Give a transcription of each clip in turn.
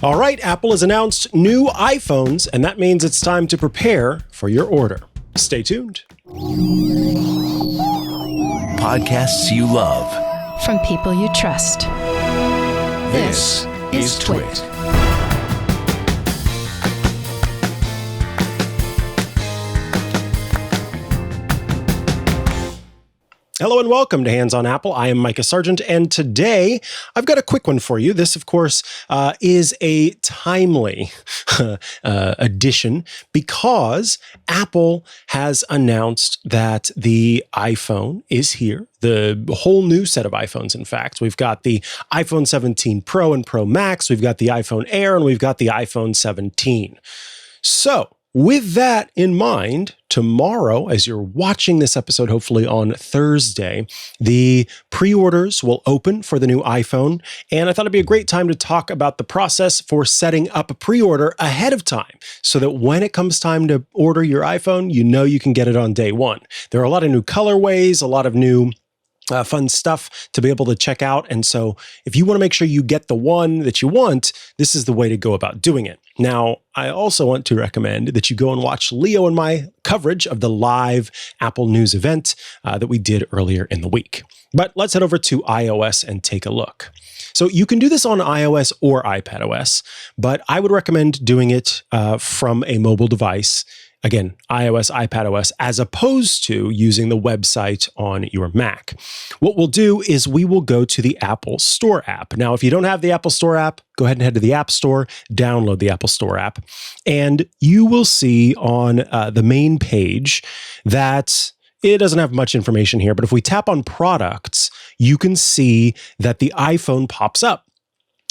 All right, Apple has announced new iPhones, and that means it's time to prepare for your order. Stay tuned. Podcasts you love. From people you trust. This is TWiT. Hello and welcome to Hands on Apple. I am Mikah Sargent, and today I've got a quick one for you. This, of course, is a timely addition because Apple has announced that the iPhone is here. The whole new set of iPhones, in fact. We've got the iPhone 17 Pro and Pro Max, we've got the iPhone Air, and we've got the iPhone 17. So, with that in mind, tomorrow, as you're watching this episode, hopefully on Thursday, the pre-orders will open for the new iPhone. And I thought it'd be a great time to talk about the process for setting up a pre-order ahead of time so that when it comes time to order your iPhone, you know you can get it on day one. There are a lot of new colorways, a lot of new fun stuff to be able to check out. And so if you want to make sure you get the one that you want, this is the way to go about doing it. Now, I also want to recommend that you go and watch Leo and my coverage of the live Apple News event that we did earlier in the week. But let's head over to iOS and take a look. So you can do this on iOS or iPadOS, but I would recommend doing it from a mobile device. Again, iOS, iPadOS, as opposed to using the website on your Mac. What we'll do is we will go to the Apple Store app. Now, if you don't have the Apple Store app, go ahead and head to the App Store, download the Apple Store app, and you will see on the main page that it doesn't have much information here, but if we tap on products, you can see that the iPhone pops up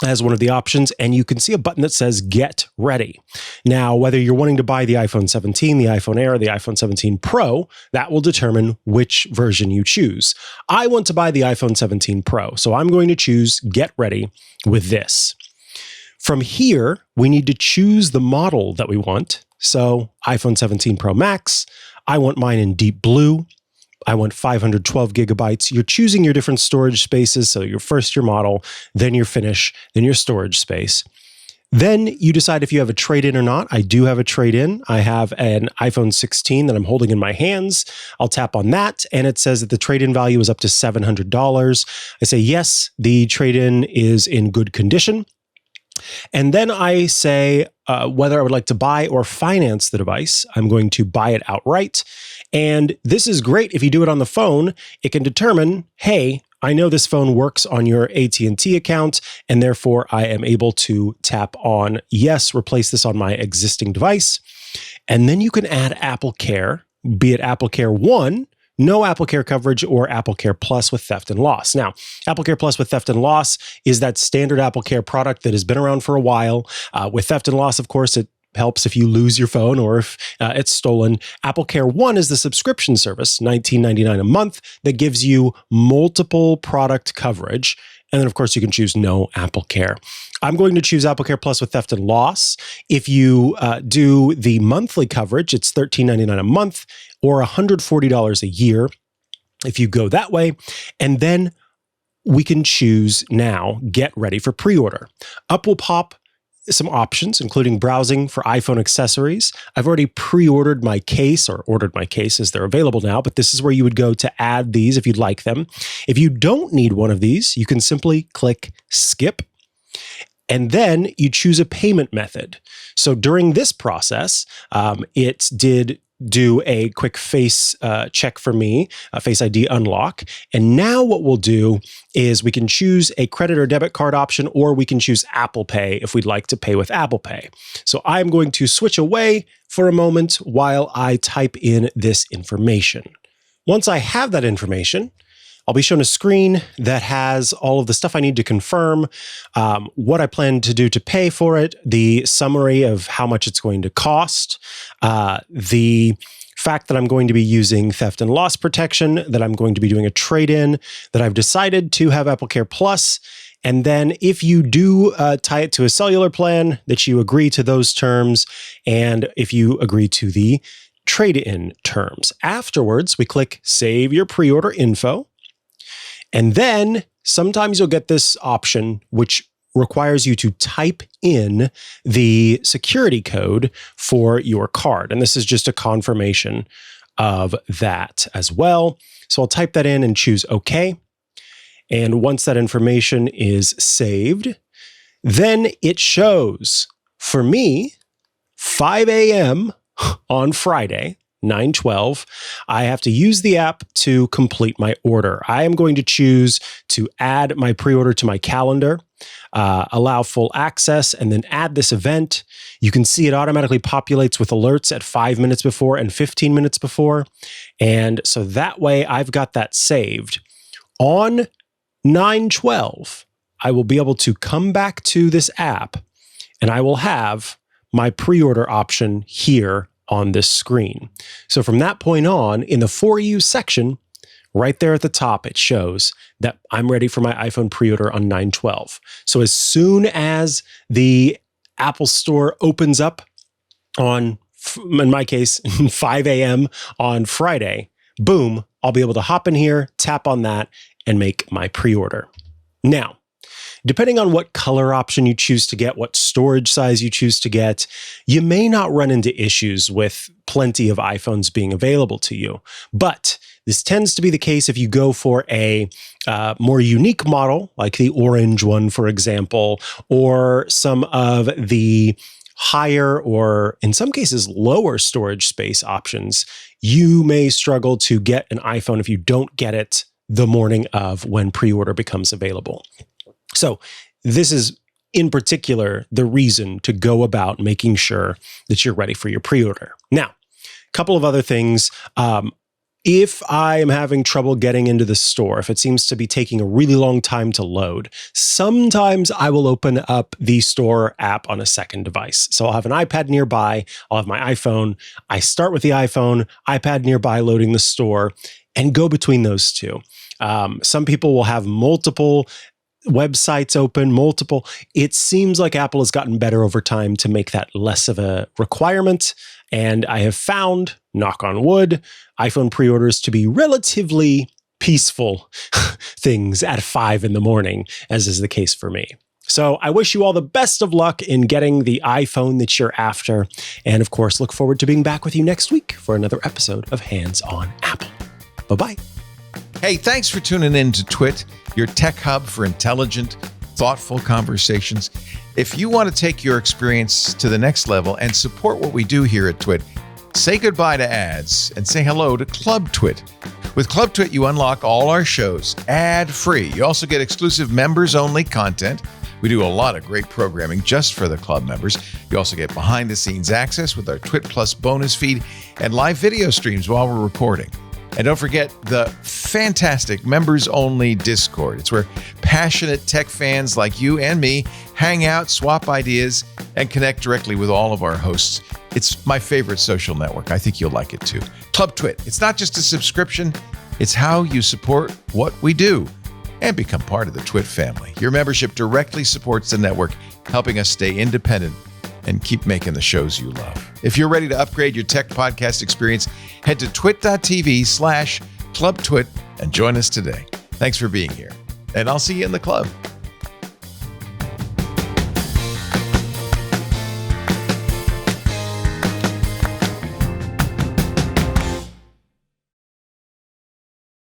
as one of the options, and you can see a button that says Get Ready. Now, whether you're wanting to buy the iPhone 17, the iPhone Air, or the iPhone 17 Pro, that will determine which version you choose. I want to buy the iPhone 17 Pro, so I'm going to choose Get Ready with this. From here, we need to choose the model that we want. So, iPhone 17 Pro Max, I want mine in deep blue. I want 512 gigabytes. You're choosing your different storage spaces. So your model, then your finish, then your storage space. Then you decide if you have a trade-in or not. I do have a trade-in. I have an iPhone 16 that I'm holding in my hands. I'll tap on that, and it says that the trade-in value is up to $700. I say, yes, the trade-in is in good condition. And then I say whether I would like to buy or finance the device. I'm going to buy it outright. And this is great if you do it on the phone. It can determine, hey, I know this phone works on your AT&T account, and therefore I am able to tap on, yes, replace this on my existing device. And then you can add Apple Care, be it Apple Care 1, no Apple Care coverage, or Apple Care Plus with theft and loss. Now, Apple Care Plus with theft and loss is that standard Apple Care product that has been around for a while. With theft and loss, of course, it helps if you lose your phone or if it's stolen. Apple Care 1 is the subscription service, $19.99 a month, that gives you multiple product coverage. And then, of course, you can choose no Apple Care. I'm going to choose Apple Care Plus with theft and loss. If you do the monthly coverage, it's $13.99 a month or $140 a year if you go that way. And then we can choose now, Get Ready for Pre-Order. Up will pop some options, including browsing for iPhone accessories. I've already pre-ordered my case, or ordered my case as they're available now, but this is where you would go to add these if you'd like them. If you don't need one of these, you can simply click Skip, and then you choose a payment method. So during this process, it did do a quick face check for me, a Face ID unlock. And now what we'll do is we can choose a credit or debit card option, or we can choose Apple Pay if we'd like to pay with Apple Pay. So I'm going to switch away for a moment while I type in this information. Once I have that information, I'll be shown a screen that has all of the stuff I need to confirm, what I plan to do to pay for it, the summary of how much it's going to cost, the fact that I'm going to be using theft and loss protection, that I'm going to be doing a trade-in, that I've decided to have Apple Care Plus, and then if you do tie it to a cellular plan, that you agree to those terms, and if you agree to the trade-in terms. Afterwards, we click Save Your Pre-Order Info. And then sometimes you'll get this option, which requires you to type in the security code for your card. And this is just a confirmation of that as well. So I'll type that in and choose OK. And once that information is saved, then it shows for me 5 a.m. on Friday, 9/12, I have to use the app to complete my order. I am going to choose to add my pre-order to my calendar, allow full access, and then add this event. You can see it automatically populates with alerts at 5 minutes before and 15 minutes before. And so that way I've got that saved. On 9/12, I will be able to come back to this app and I will have my pre-order option here on this screen. So from that point on, in the For You section, right there at the top, it shows that I'm ready for my iPhone pre-order on 9/12. So as soon as the Apple Store opens up on, in my case, 5 a.m. on Friday, boom, I'll be able to hop in here, tap on that, and make my pre-order. Now, depending on what color option you choose to get, what storage size you choose to get, you may not run into issues with plenty of iPhones being available to you. But this tends to be the case if you go for a more unique model, like the orange one, for example, or some of the higher or in some cases lower storage space options. You may struggle to get an iPhone if you don't get it the morning of when pre-order becomes available. So this is in particular the reason to go about making sure that you're ready for your pre-order. Now, a couple of other things. If I am having trouble getting into the store, if it seems to be taking a really long time to load, sometimes I will open up the store app on a second device. So I'll have an iPad nearby, I'll have my iPhone. I start with the iPhone, iPad nearby loading the store, and go between those two. Some people will have multiple websites open, multiple. It seems like Apple has gotten better over time to make that less of a requirement. And I have found, knock on wood, iPhone pre-orders to be relatively peaceful things at 5 in the morning, as is the case for me. So I wish you all the best of luck in getting the iPhone that you're after. And of course, look forward to being back with you next week for another episode of Hands on Apple. Bye-bye. Hey, thanks for tuning in to TWiT, your tech hub for intelligent, thoughtful conversations. If you want to take your experience to the next level and support what we do here at TWiT, say goodbye to ads and say hello to Club TWiT. With Club TWiT, you unlock all our shows ad-free. You also get exclusive members-only content. We do a lot of great programming just for the club members. You also get behind-the-scenes access with our TWiT Plus bonus feed and live video streams while we're recording. And don't forget the fantastic members-only Discord. It's where passionate tech fans like you and me hang out, swap ideas, and connect directly with all of our hosts. It's my favorite social network. I think you'll like it too. Club TWiT. It's not just a subscription. It's how you support what we do and become part of the TWiT family. Your membership directly supports the network, helping us stay independent and keep making the shows you love. If you're ready to upgrade your tech podcast experience, head to twit.tv/clubtwit and join us today. Thanks for being here, and I'll see you in the club.